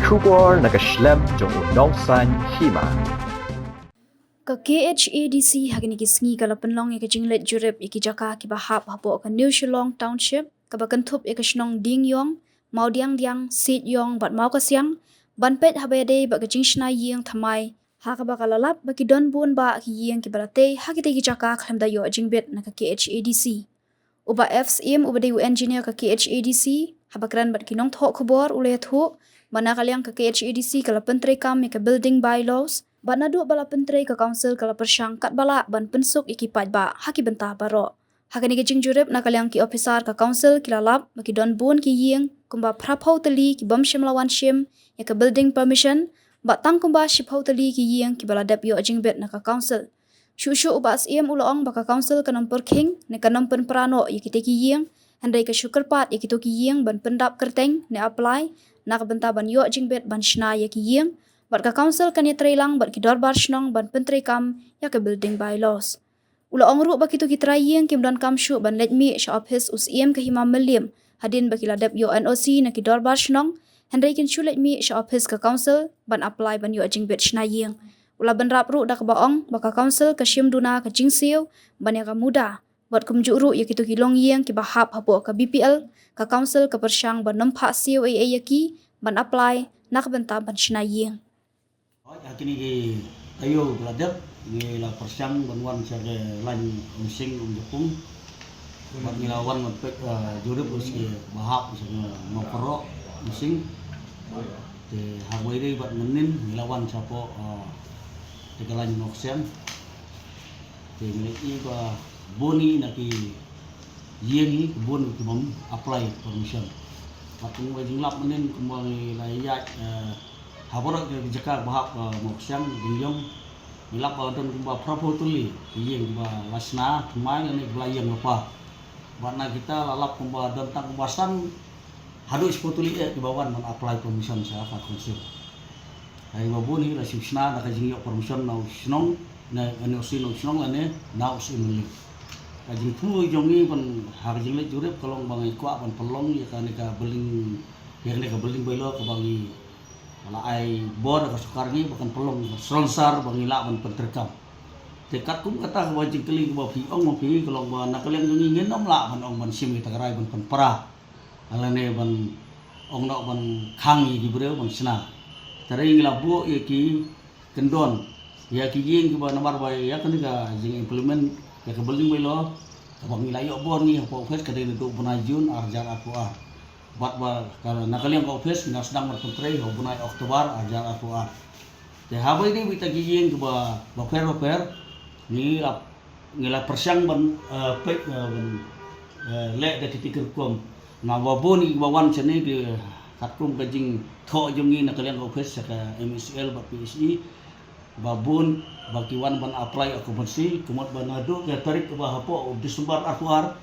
Shubor nakaslem jong unongsan hima. Ka KHADC hagini kisngi kala penlong ya kajinglet jurep iki jaka ki bahap hapo ka New Shillong Township ka bakantup ya kasnong Ding Yong mau diang Sit Yong bat mau kasyang banpet habade ba kajing shna yeng thamai ha ka bakalalap ba ki don bun ba ki yeng ki balate ha ki ki jaka khlem da yo jingbet na ka KHADC uba FSM uba de engineer ka KHADC habakran bat kinong tho khobor ule thu mana kalyang ka KHADC kala pentre kam ka building bylaws bana du bala pentre ka council kala persyang kat bala ban pensuk iki paj ba haki bentah baro hakani ke jing jurep na kalyang ki officer ka council kilalap baki don bun ki yeng kumba phrapau tali ki bom shim lawan shim ya ka building permission ba tang kumba shipau tali ki yeng ki bala dep yo jingbet na ka council Shushu ubas iem ulong baka council kanam perking ne kanam pen prano yikite ki yeng handai ka syukur pat yakito ki yeng ban pendap kerteng ne apply na ka benta ban yo jingbet ban shna ya ki yeng bat ka council kan ya trailang bat ki dorbar shnong ban pentre kam ya ka building bylaws ulong ru baki to ki trai yeng kim don kam shu ban let mi sha office us iem ka hima melim hadin baki ladap yo NOC na ki dorbar shnong handai kin shu let mi sha office ka council ban apply ban yo jingbet shna yeng ula ban rap ru dak baong baka council ka shim duna ka jingsiu ban ya ka muda buat kumjuru ya kitu kilong yeng ki bahap hapo ka BPL ka council ka persyang ban nampak siu ai yaki ban apply nak benta ban shna yeng kini ki ayo beladap ni la persyang ban wan sa lan unsing jepung ban nilawan mepek jurip uski bahap sa mokro unsing te hagwai dei bat menin nilawan sapo tegalan noksian te miliki ba boni naki yengi bon kumam apply permission patung wa jinglap menin kumang layat habora ke jaka bahap noksian dingyong nilap ba don kumba prapo tuli yeng ba lasna tumai ne belayang apa warna kita lalap kumba don tang kumbasan hadu spotuli ke bawan man apply permission sa ka konsul ay mabuni la sibsna na kajing yok permission na usnong na anosi no usnong lane na usimuli kajing tu jongi pan harjing le jurep kolong bangai kwa pan pelong ya kan ka beling ya kan ka beling bailo ka bangi ala ai bor ka sukarni bakan pelong sronsar bangi la ban penterkam tekat kum kata ka jing keling ba pi ong pi kolong ba na kaleng jongi ngenom la ban ong ban sim kita karai ban para alane ban ong no ban khangi di breu ban sna taring labu ya ki kendon ya ki yeng ki ba namar ba ya kan ka jing implement ya ka building bailo ka bang ilayo bor ni po office ka dei do bunajun arjar atuar bat ba ka nakaliang ka office na sedang berpentre ho bunai oktober arjar atuar te habai ni bita ki yeng ki ba per ni ngila persyang ban pek ban le da titikir kom na ba boni ba wan chene ki katkum kajing tho jongi na kalian office ka MSL ba PSE babun bakiwan ban apply okupansi kumot ban adu ka tarik ba hapo Desember atuar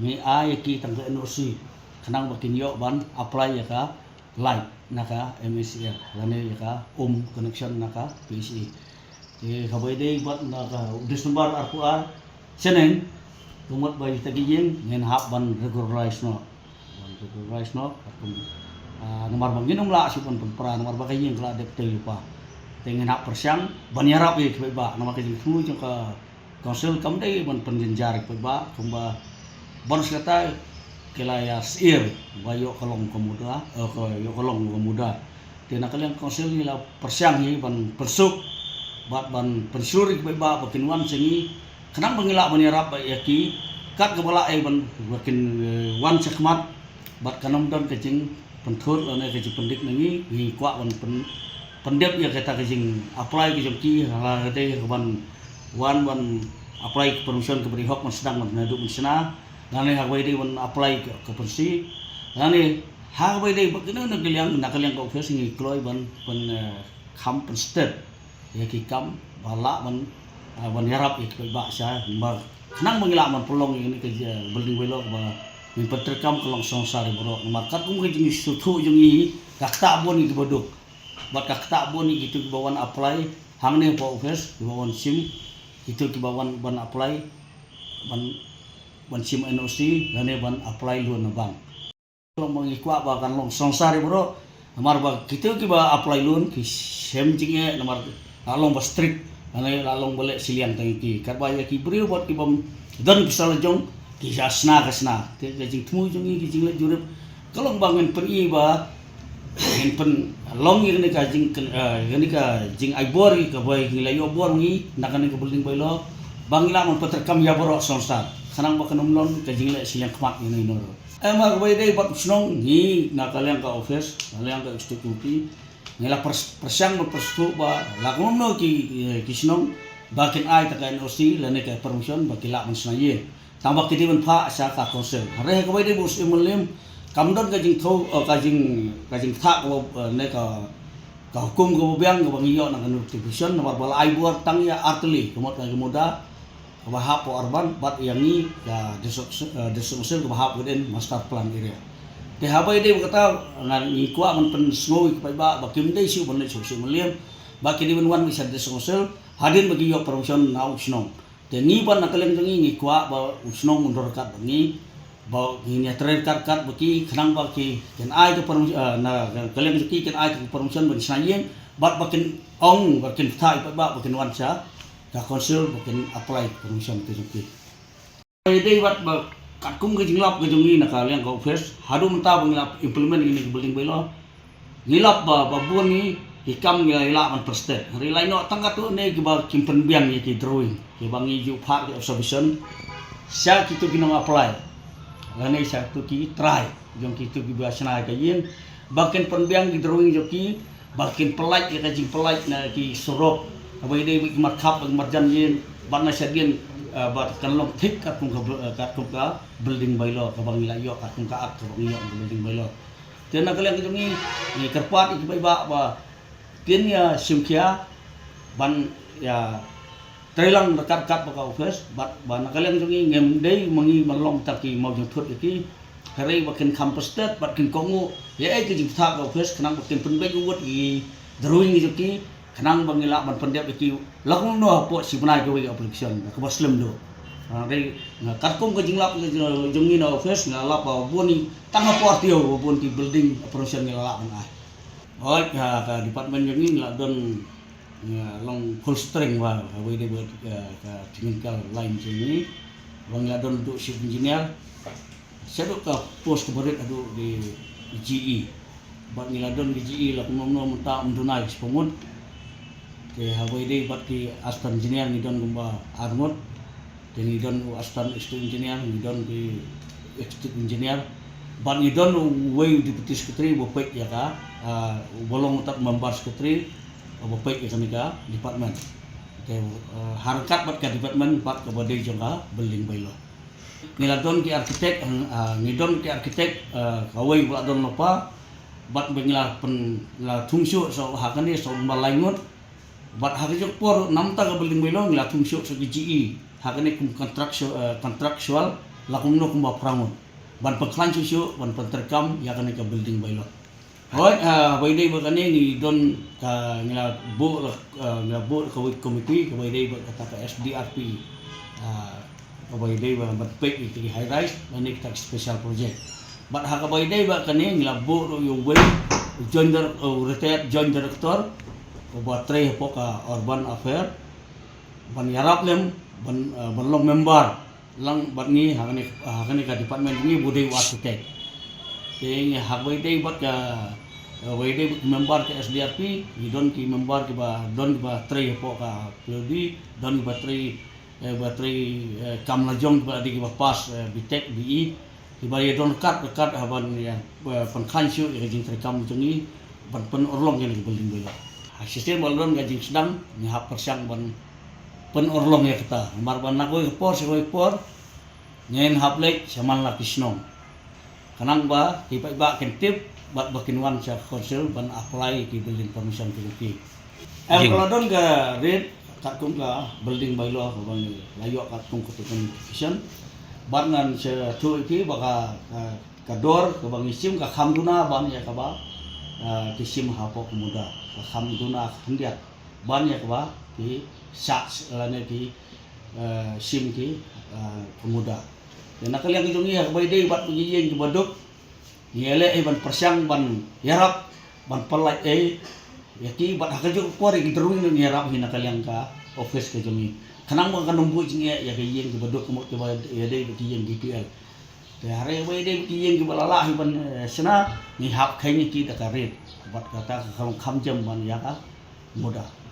ni ay ki tang NOC kanang bakinyo ban apply ya ka live naka MSL lane ya ka connection naka PSE e habay day bat naka Desember atuar senen kumot ba itagiyeng ngen hap ban regularize no nomor banginom la si pon pra nomor bagay yung kala deptel pa tengen hak persyang banyarap ye ba nomor kajing tu jong ka council kam dei ban penjenjar ba kumba bonus kata kelaya sir bayo kolong kemuda yo kolong kemuda tena kalian council ni la persyang hi ban persuk ban pensurik ba bakinwan sengi kenang bangila banyarap ba yaki kat kepala ban bakin wan sekmat bat kanam don kajing pentur ane kajing pendik nangi ni kwa ban pendep ya kata kajing apply ke jongki hala de ban wan apply permission ke beri hok man sedang man nadu sena ngane hagwai de ban apply ke pensi ngane hagwai de bagina nakaliang ka office ni kloy ban kham pen state ya ki kam bala ban yarap ik ba sya ba nang mangila man pelong ini ke building welok ba min peterkam kolong songsari bro makat kum ke jing sutu jungi kakta boni ke bodok bat kakta boni gitu ke bawan apply hangne po office ke bawan sim gitu ke bawan ban apply ban sim NOC ngane ban apply lu na bang kolong mangikwa ba kan long songsari bro Namar ba kita ki ba apply loan ki sem jinge namar lalong ba strict ane lalong balik siliang tangi ki karba ya ki brio buat ki bam dan kisal jong ki jasna kasna te jing temu jong ki jing le jurep kalong bangen pen ba en pen long ni ka jing ni ka jing ai bor ka boy ki la yo bor ni nakane ka building boy lo bangila mon peterkam ya borok sonsta sanang ba kanum lon ka jing le siliang kmat ni no emang boy dei bat snong ni nakaliang ka office nakaliang ka institusi nila persiang berperstu ba lakum no ki snong bakin ai ta kan osi lane ka permission ba kila man snaye tambah kiti man pha sa ka konsel re ka boy dei bus imulim kamdon ka jing thau ka jing tha ko ne ka hukum ko biang ko bangiyo na notification nomor bala ai buat tang ya artli kemot ka muda bahap po arban bat yang ni ya desusul ke bahap geden master plan area te habai dei kata ngan ni kwa man pen snoi ka ba bakim dei siu ban su muliam baki di wan bisa desusul hadin bagi yo permission na usnong te ni ban nakalem ni kwa ba usnong mundur kat ni ba ni tren kat baki khnang baki ken ai to permission na kalem ki ken ai to permission ban sanyen bat bakin ong bakin thai ba bakin wan sa ka konsul bukan apply permission ke juki. Dei wat ba katkum ke jinglap ke jungi na kalian ka office hadu menta bangilap implement ini ke building bylaw. Ngilap ba babun ni hikam ngila man perstet. Hari lain no tangga tu ne ke ba kimpen biang ye ke drawing. Ke bangi ju part observation. Sia kitu ginong apply. Lane sia tu ki try. Jong kitu ki biasana ka yin. Bakin penbiang ki drawing joki bakin pelaj ya ka jing pelaj na ki sorok abai dei bik markap bang marjan yin bana sadien bat kanlong thik kat kum ka building bylaw ka bang ilayo kat kum ka ak ka bang building bylaw tena kalian ki ni kerpat ki ba kin ya simkia ban ya trailang dekat kat ka office bat ban kalian ki ngem dei mangi malong taki mau jong thut ki hari bakin campus state bat kin kongu ya ki jing thak office kanang bakin penbeg uwat ki drawing ki kanang bangila ban pendep ki lakum no po si banai ko wi application ka muslim do dei katkum ko jinglap jongi no office na lap boni tanga portio bon ti building operation ni la ban ai oi ka department jongi la don long full string wa wi de ka technical line sini bang la don do chief engineer sedok ka post keberit adu di GE bat ni la don di GE lakum no menta undunai sepungut ke habai dei bat ki astan engineer ni don gumba armut ke ni don astan stu engineer ni don ki executive engineer ban ni don way deputy secretary bo pek ya ka bolong utak member secretary bo pek ya ka department ke harkat bat ka department bat ka bodai jonga building bylaw ni la don ki architect ni don ki architect kawai bula don lopa bat bengila pen la tungsu so hakani so malaingut bat hakijok por namta ka building bylaw ngila tungsyo sa GE hakane kum kontraktual lakum no kum ba prangon ban peklan susyo ban penterkam ya kane ka building bylaw hoi bai dei ba kane ni don ka ngila bo ka wit committee ka bai dei ba ka SDRP ka bai dei ba bat pek ki high rise ani ka special project bat ha ka bai dei ba kane ngila bo yo way retired joint director buat tray poka urban affair ban yarap lem ban long member lang bat ni hakane ka department ni budai architect ke ni habai dei bat ka wai dei member ke SDRP ni don ki member ke ba don ba tray poka PLD don ba tray kam la jong ba di ba pas bitek BE ki ba ye don kat haban ya pan khansyu ke jing tray kam jongi ban pen orlong yang building bela sistem balon gajing sedang ni hap persiang ban pen orlong ya kita mar ban nak por nyen hap lek saman la kisnong kanang ba tipai ba kentip bat bakin wan sa konsul ban apply ki building permission ki kalau don ga red katkum ka building bylaw ban layo katkum ko petition ban ngan se tu ki baka kador ka bang isim ka khamduna ban ya ka ba kisim hapo muda alhamdulillah hendiat banyak ba ki saks lane ki sim ki pemuda dan nakal yang jongi bai dei bat pujien ki baduk yele ban persiang ban yarap ban palai ya ki bat hakajo kuari ki terung ni harap hina kalian ka office ke jongi kanang mo kanumbu jinge ya ke yen ki badok mo ke ba ya de ki yen DPL te hare we de ki yen ki balala hi ban sena ni hap khai ni ki da ka ret bat kata ka kham jam ban ya ka mudah